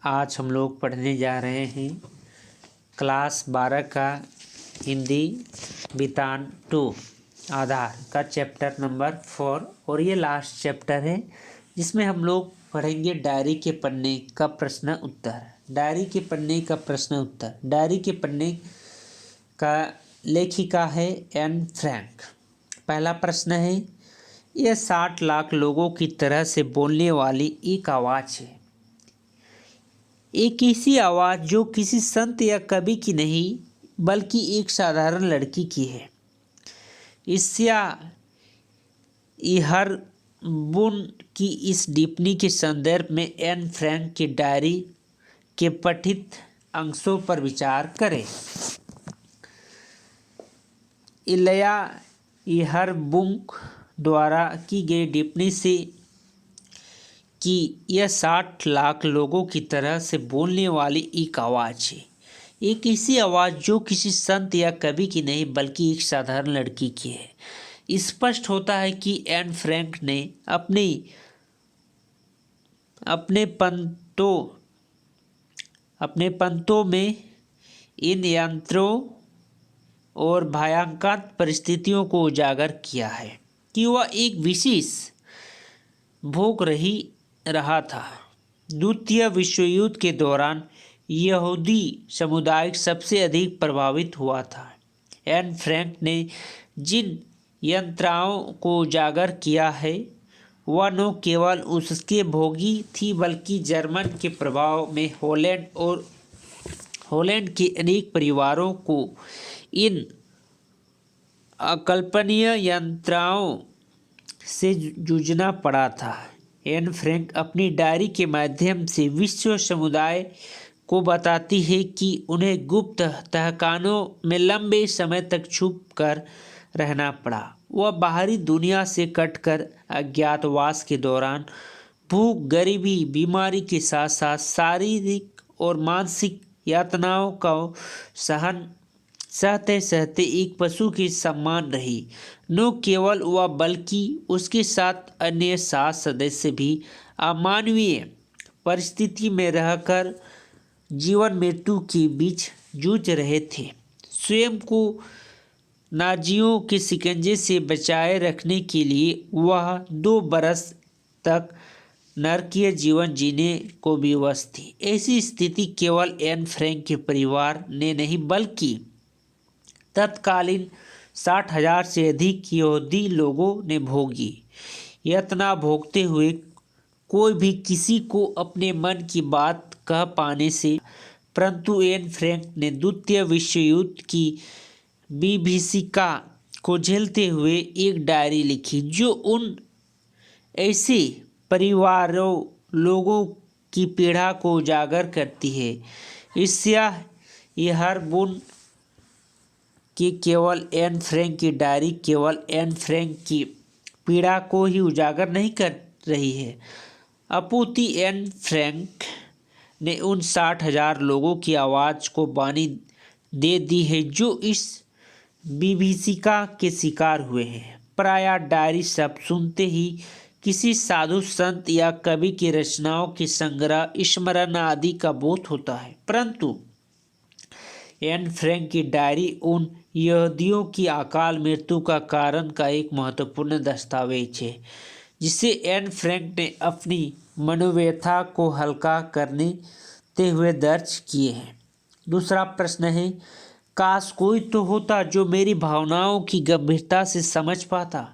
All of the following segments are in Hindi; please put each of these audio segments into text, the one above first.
आज हम लोग पढ़ने जा रहे हैं क्लास 12 का हिंदी बितान 2 आधार का चैप्टर नंबर 4 और ये लास्ट चैप्टर है जिसमें हम लोग पढ़ेंगे डायरी के पन्ने का प्रश्न उत्तर। डायरी के पन्ने का प्रश्न उत्तर। डायरी के पन्ने का लेखिका है एन फ्रैंक। पहला प्रश्न है, यह 60 लाख लोगों की तरह से बोलने वाली एक आवाज़ है। एक ऐसी आवाज़ जो किसी संत या कवि की नहीं बल्कि एक साधारण लड़की की है। ईर्ष्या हर बुन की इस टिप्पणी के संदर्भ में एन फ्रैंक की डायरी के पठित अंशों पर विचार करें। इलया हर बुक द्वारा की गई टिप्पणी से कि यह 60 लाख लोगों की तरह से बोलने वाली एक आवाज़ है। एक ऐसी आवाज़ जो किसी संत या कवि की नहीं बल्कि एक साधारण लड़की की है। स्पष्ट होता है कि एन फ्रैंक ने अपने पंतों में इन यंत्रों और भयंकर परिस्थितियों को उजागर किया है कि वह एक विशेष भोग रहा था। द्वितीय विश्व युद्ध के दौरान यहूदी समुदाय सबसे अधिक प्रभावित हुआ था। एन फ्रैंक ने जिन यंत्राओं को उजागर किया है वह न केवल उसके भोगी थी बल्कि जर्मन के प्रभाव में हॉलैंड के अनेक परिवारों को इन अकल्पनीय यंत्राओं से जूझना पड़ा था। एन फ्रैंक अपनी डायरी के माध्यम से विश्व समुदाय को बताती है कि उन्हें गुप्त तहखानों में लंबे समय तक छुप कर रहना पड़ा। वह बाहरी दुनिया से कटकर अज्ञातवास के दौरान भूख, गरीबी, बीमारी के साथ साथ शारीरिक और मानसिक यातनाओं का सहते सहते एक पशु के समान रही। न केवल वह बल्कि उसके साथ अन्य 7 सदस्य भी अमानवीय परिस्थिति में रहकर जीवन मृत्यु के बीच जूझ रहे थे। स्वयं को नाजियों के शिकंजे से बचाए रखने के लिए वह 2 बरस तक नरकीय जीवन जीने को विवश थी। ऐसी स्थिति केवल एन फ्रैंक के परिवार ने नहीं बल्कि तत्कालीन 60,000 से अधिक यहूदी लोगों ने भोगी। यातना भोगते हुए कोई भी किसी को अपने मन की बात कह पाने से, परंतु एन फ्रैंक ने द्वितीय विश्व युद्ध की विभीषिका को झेलते हुए एक डायरी लिखी जो उन ऐसे परिवारों लोगों की पीड़ा को उजागर करती है। ईर्ष्या हर बुन कि केवल एन फ्रैंक की डायरी केवल एन फ्रैंक की पीड़ा को ही उजागर नहीं कर रही है, अपितु एन फ्रैंक ने उन 60,000 लोगों की आवाज़ को वाणी दे दी है जो इस विभीषिका के शिकार हुए हैं। प्रायः डायरी शब्द सुनते ही किसी साधु संत या कवि की रचनाओं के संग्रह, स्मरण आदि का बोध होता है, परंतु एन फ्रैंक की डायरी उन यहूदियों की अकाल मृत्यु का कारण का एक महत्वपूर्ण दस्तावेज है जिसे एन फ्रैंक ने अपनी मनोव्यथा को हल्का करते हुए दर्ज किए हैं। दूसरा प्रश्न है, काश कोई तो होता जो मेरी भावनाओं की गंभीरता से समझ पाता।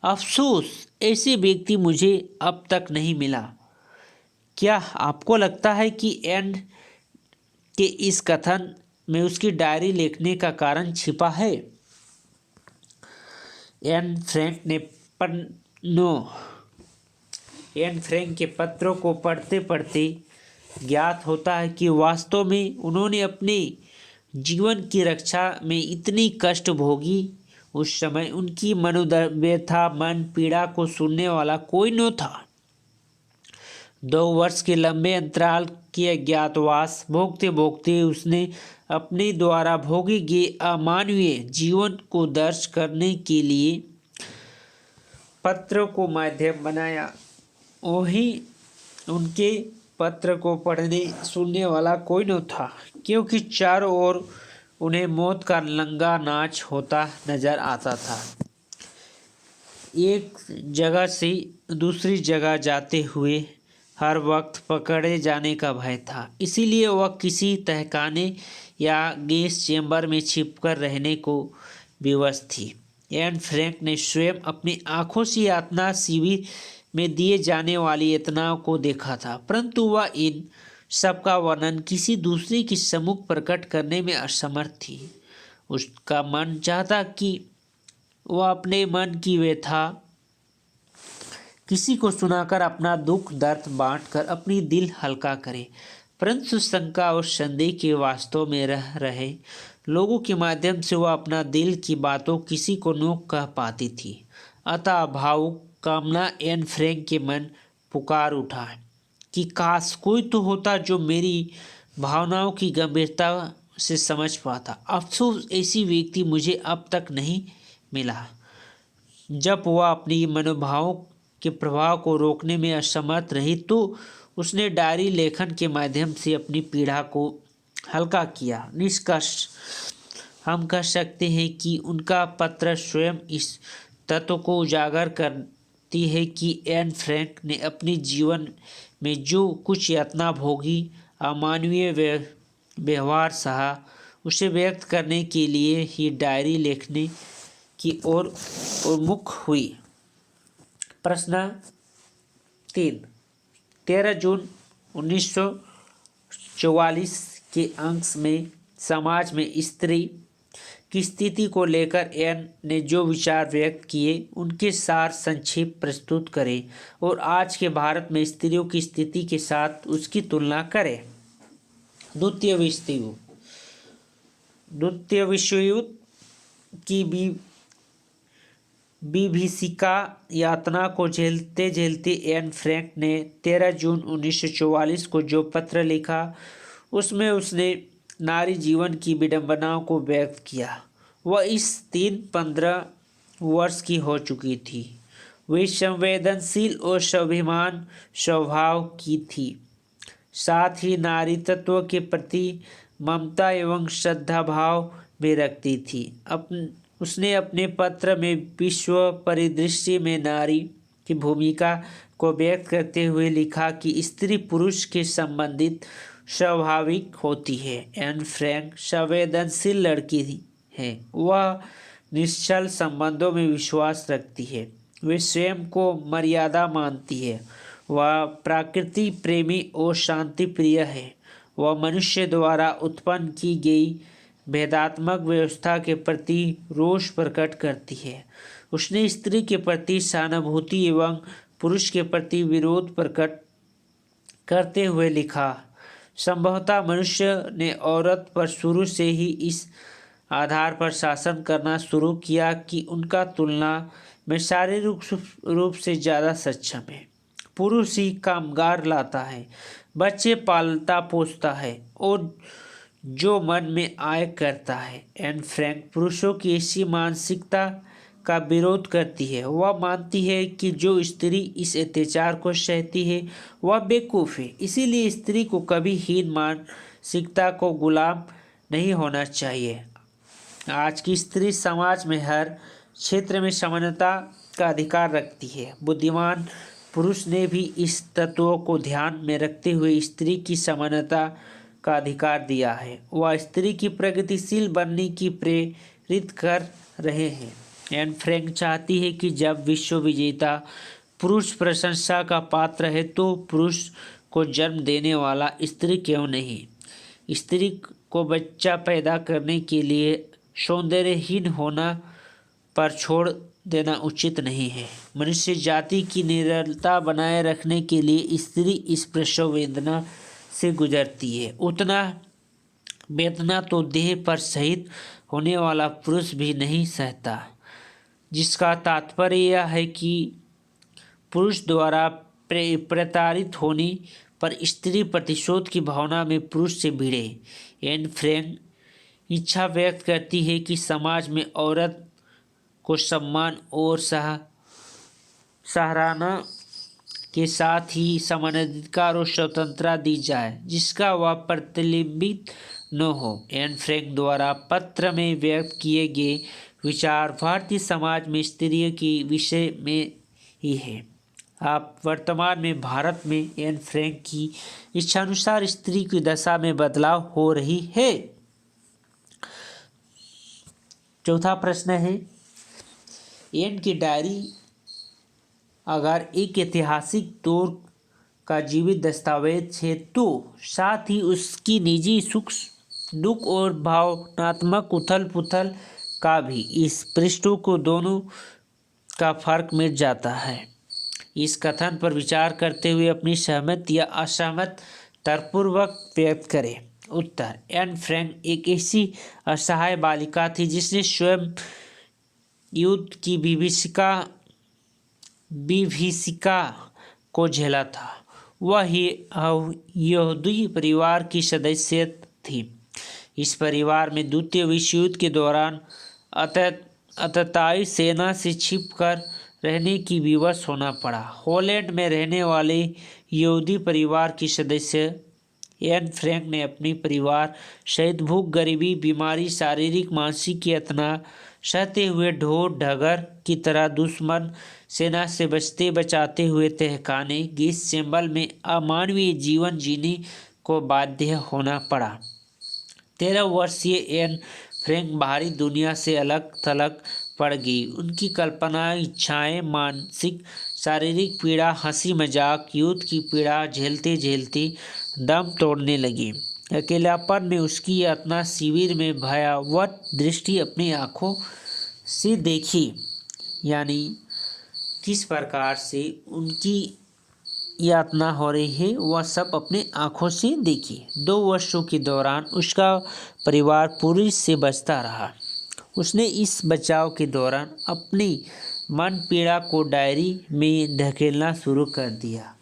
अफसोस ऐसे व्यक्ति मुझे अब तक नहीं मिला। क्या आपको लगता है कि एन के इस कथन में उसकी डायरी लिखने का कारण छिपा है? एन फ्रैंक के पत्रों को पढ़ते पढ़ते ज्ञात होता है कि वास्तव में उन्होंने अपने जीवन की रक्षा में इतनी कष्ट भोगी। उस समय उनकी मनोव्यथा, मन पीड़ा को सुनने वाला कोई न था। 2 वर्ष के लंबे अंतराल के अज्ञातवास भोगते भोगते उसने अपने द्वारा भोगे गए अमानवीय जीवन को दर्ज करने के लिए पत्रों को माध्यम बनाया। वही उनके पत्र को पढ़ने सुनने वाला कोई न था, क्योंकि चारों ओर उन्हें मौत का लंगा नाच होता नजर आता था। एक जगह से दूसरी जगह जाते हुए हर वक्त पकड़े जाने का भय था, इसीलिए वह किसी तहखाने या गैस चेंबर में छिपकर रहने को विवश थी। एन फ्रैंक ने स्वयं अपनी आंखों से यातना शिविर में दिए जाने वाली यातनाओं को देखा था, परंतु वह इन सबका वर्णन किसी दूसरे के सम्मुख प्रकट करने में असमर्थ थी। उसका मन चाहता कि वह अपने मन की व्यथा किसी को सुनाकर अपना दुख दर्द बांटकर अपनी दिल हल्का करे, परंतु शंका और संदेह के वास्तव में रह रहे लोगों के माध्यम से वह अपना दिल की बातों किसी को न कह पाती थी। अतः भावुक कामना एन फ्रैंक के मन पुकार उठा कि काश कोई तो होता जो मेरी भावनाओं की गंभीरता से समझ पाता। अफसोस ऐसी व्यक्ति मुझे अब तक नहीं मिला। जब वह अपनी मनोभावों के प्रभाव को रोकने में असमर्थ रही तो उसने डायरी लेखन के माध्यम से अपनी पीड़ा को हल्का किया। निष्कर्ष हम कह सकते हैं कि उनका पत्र स्वयं इस तत्व को उजागर करती है कि एन फ्रैंक ने अपने जीवन में जो कुछ यातना भोगी, अमानवीय व्यवहार सहा, उसे व्यक्त करने के लिए ही डायरी लिखने की ओर उन्मुख हुई। प्रश्न 3, 13 जून 1944 के अंक में समाज में स्त्री की स्थिति को लेकर एन ने जो विचार व्यक्त किए उनके सार संक्षेप प्रस्तुत करें और आज के भारत में स्त्रियों की स्थिति के साथ उसकी तुलना करें। द्वितीय विश्व युद्ध की विभीषिका यातना को झेलते झेलते एन फ्रैंक ने 13 जून 1944 को जो पत्र लिखा उसमें उसने नारी जीवन की विडंबनाओं को व्यक्त किया। वह इस 15 वर्ष की हो चुकी थी। वे संवेदनशील और स्वाभिमान स्वभाव की थी, साथ ही नारी तत्व के प्रति ममता एवं श्रद्धा भाव भी रखती थी। उसने अपने पत्र में विश्व परिदृश्य में नारी की भूमिका को व्यक्त करते हुए लिखा कि स्त्री पुरुष के संबंधित स्वाभाविक होती है। एन फ्रैंक संवेदनशील लड़की है, वह निश्चल संबंधों में विश्वास रखती है, वे स्वयं को मर्यादा मानती है, वह प्रकृति प्रेमी और शांति प्रिय है, वह मनुष्य द्वारा उत्पन्न की गई भेदात्मक व्यवस्था के प्रति रोष प्रकट करती है। उसने स्त्री के प्रति सहानुभूति एवं पुरुष के प्रति विरोध प्रकट करते हुए लिखा, संभवतः मनुष्य ने औरत पर शुरू से ही इस आधार पर शासन करना शुरू किया कि उनका तुलना में शारीरिक रूप से ज़्यादा सक्षम है। पुरुष ही कामगार लाता है, बच्चे पालता पोसता है और जो मन में आय करता है। एन फ्रैंक पुरुषों की ऐसी मानसिकता का विरोध करती है। वह मानती है कि जो स्त्री इस अत्याचार को सहती है वह बेवकूफ़ है, इसीलिए स्त्री को कभी हीन मानसिकता को गुलाम नहीं होना चाहिए। आज की स्त्री समाज में हर क्षेत्र में समानता का अधिकार रखती है। बुद्धिमान पुरुष ने भी इस तत्व को ध्यान में रखते हुए स्त्री की समानता का अधिकार दिया है। वह स्त्री की प्रगतिशील बनने की प्रेरित कर रहे हैं। एन फ्रैंक चाहती है कि जब विश्व विजेता पुरुष प्रशंसा का पात्र है तो पुरुष को जन्म देने वाला स्त्री क्यों नहीं। स्त्री को बच्चा पैदा करने के लिए सौंदर्यहीन होना पर छोड़ देना उचित नहीं है। मनुष्य जाति की निरंतरता बनाए रखने के लिए स्त्री इस प्रसव वेदना से गुजरती है। उतना वेदना तो देह पर शहीद होने वाला पुरुष भी नहीं सहता, जिसका तात्पर्य यह है कि पुरुष द्वारा प्रताड़ित होने पर स्त्री प्रतिशोध की भावना में पुरुष से भिड़े। एन फ्रैंक इच्छा व्यक्त करती है कि समाज में औरत को सम्मान और सराहना के साथ ही समान अधिकार और स्वतंत्रता दी जाए जिसका वह प्रतिबिंबित न हो। एन फ्रैंक द्वारा पत्र में व्यक्त किए गए विचार भारतीय समाज में स्त्रियों के विषय में ही है। आप वर्तमान में भारत में एन फ्रैंक की इच्छानुसार स्त्री की दशा में बदलाव हो रही है। चौथा प्रश्न है, एन की डायरी अगर एक ऐतिहासिक दौर का जीवित दस्तावेज है तो साथ ही उसकी निजी सुख दुख और भावनात्मक उथल पुथल का भी। इस पृष्ठों को दोनों का फर्क मिट जाता है। इस कथन पर विचार करते हुए अपनी सहमत या असहमत तर्कपूर्वक व्यक्त करें। उत्तर, एन फ्रैंक एक ऐसी असहाय बालिका थी जिसने स्वयं युद्ध की विभीषिका को झेला था। वह यहूदी परिवार की सदस्य थी। इस परिवार में द्वितीय विश्व युद्ध के दौरान आतताई सेना से छिपकर रहने की विवश होना पड़ा। हॉलैंड में रहने वाले यहूदी परिवार की सदस्य एन फ्रैंक ने अपने परिवार सहित भूख, गरीबी, बीमारी, शारीरिक मानसिक यातना सहते हुए ढोर ढगर की तरह दुश्मन सेना से बचते बचाते हुए तहखाने गैस चैम्बर में अमानवीय जीवन जीने को बाध्य होना पड़ा। 13 वर्षीय एन फ्रैंक बाहरी दुनिया से अलग थलग पड़ गई। उनकी कल्पनाएं, इच्छाएं, मानसिक शारीरिक पीड़ा, हंसी मजाक, युद्ध की पीड़ा झेलते झेलते दम तोड़ने लगी। अकेलापन में उसकी यातना शिविर में भयावह दृष्टि अपनी आंखों से देखी, यानी किस प्रकार से उनकी यातना हो रही है वह सब अपने आंखों से देखी। 2 वर्षों के दौरान उसका परिवार पुलिस से बचता रहा। उसने इस बचाव के दौरान अपनी मन पीड़ा को डायरी में धकेलना शुरू कर दिया।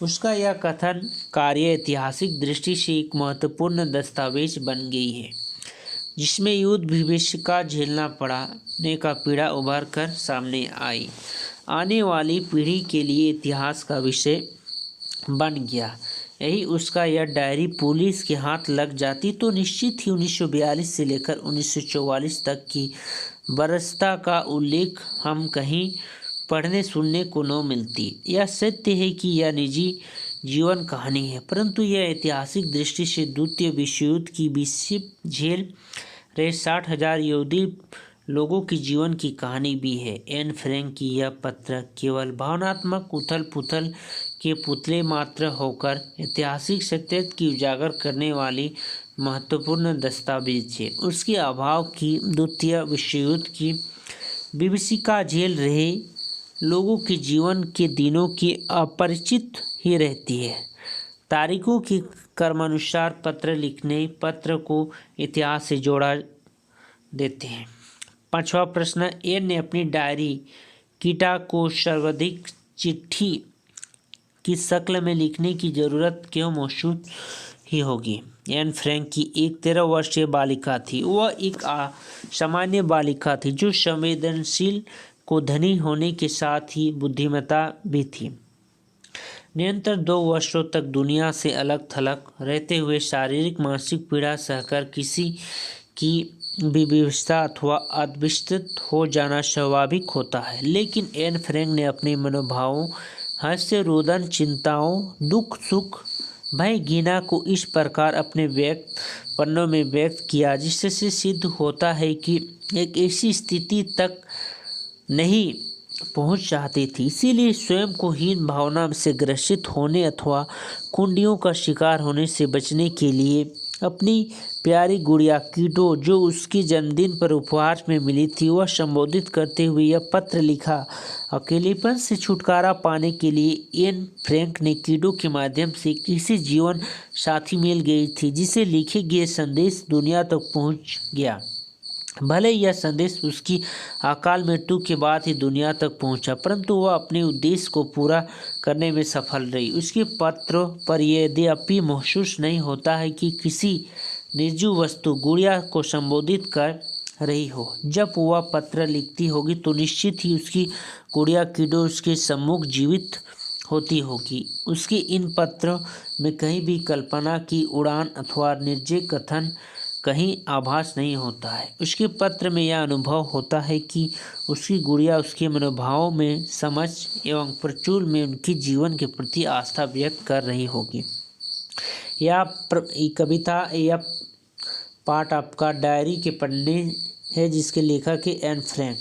उसका यह कथन कार्य ऐतिहासिक दृष्टि से एक महत्वपूर्ण दस्तावेज बन गई है जिसमें युद्ध विभीषिका झेलना पड़ने का पीड़ा उभर कर सामने आई। आने वाली पीढ़ी के लिए इतिहास का विषय बन गया। यही उसका यह डायरी पुलिस के हाथ लग जाती तो निश्चित ही 1942 से लेकर 1944 तक की बरसता का उल्लेख हम कहीं पढ़ने सुनने को न मिलती। यह सत्य है कि यह निजी जीवन कहानी है, परंतु यह ऐतिहासिक दृष्टि से द्वितीय विश्व युद्ध की विषय झेल रहे 60,000 यहूदी लोगों की जीवन की कहानी भी है। एन फ्रैंक की यह पत्र केवल भावनात्मक उथल पुथल के पुतले मात्र होकर ऐतिहासिक सत्य की उजागर करने वाली महत्वपूर्ण दस्तावेज है। उसके अभाव की द्वितीय विश्व युद्ध की विभीषिका झेल रहे लोगों के जीवन के दिनों की अपरिचित ही रहती है। तारीखों के क्रमानुसार पत्र लिखने पत्र को इतिहास से जोड़ा देते हैं। 5वां प्रश्न, एन ने अपनी डायरी कीटा को सर्वाधिक चिट्ठी की शक्ल में लिखने की जरूरत क्यों महसूस ही होगी। एन फ्रैंक की एक 13 वर्षीय बालिका थी। वह एक सामान्य बालिका थी जो संवेदनशील को धनी होने के साथ ही बुद्धिमता भी थी। निरंतर 2 वर्षों तक दुनिया से अलग थलग रहते हुए शारीरिक मानसिक पीड़ा सहकर किसी की विवशता अथवा अविचलित हो जाना स्वाभाविक होता है, लेकिन एन फ्रैंक ने अपने मनोभावों, हास्य, रोदन, चिंताओं, दुख सुख, भय, घृणा को इस प्रकार अपने पन्नों में व्यक्त किया जिससे सिद्ध होता है कि एक ऐसी स्थिति तक नहीं पहुंच चाहती थी। इसीलिए स्वयं को हीन भावना से ग्रसित होने अथवा कुंडियों का शिकार होने से बचने के लिए अपनी प्यारी गुड़िया कीटो जो उसके जन्मदिन पर उपहार में मिली थी वह संबोधित करते हुए यह पत्र लिखा। अकेलेपन से छुटकारा पाने के लिए एन फ्रैंक ने कीटो के माध्यम से किसी जीवन साथी मिल गई थी जिसे लिखे गए संदेश दुनिया तक पहुंच गया। भले यह संदेश उसकी अकाल मृत्यु के बाद ही दुनिया तक पहुंचा, परंतु वह अपने उद्देश्य को पूरा करने में सफल रही। उसके पत्र पर यद्यपि महसूस नहीं होता है कि किसी निर्जीव वस्तु गुड़िया को संबोधित कर रही हो। जब वह पत्र लिखती होगी तो निश्चित ही उसकी गुड़िया कीटो उसके सम्मुख जीवित होती होगी। उसके इन पत्रों में कहीं भी कल्पना की उड़ान अथवा निर्जीव कथन कहीं आभास नहीं होता है। उसके पत्र में यह अनुभव होता है कि उसकी गुड़िया उसके मनोभावों में समझ एवं प्रचुर में उनकी जीवन के प्रति आस्था व्यक्त कर रही होगी। यह कविता या पाठ आपका डायरी के पढ़ने है, जिसके लेखक है एन फ्रैंक।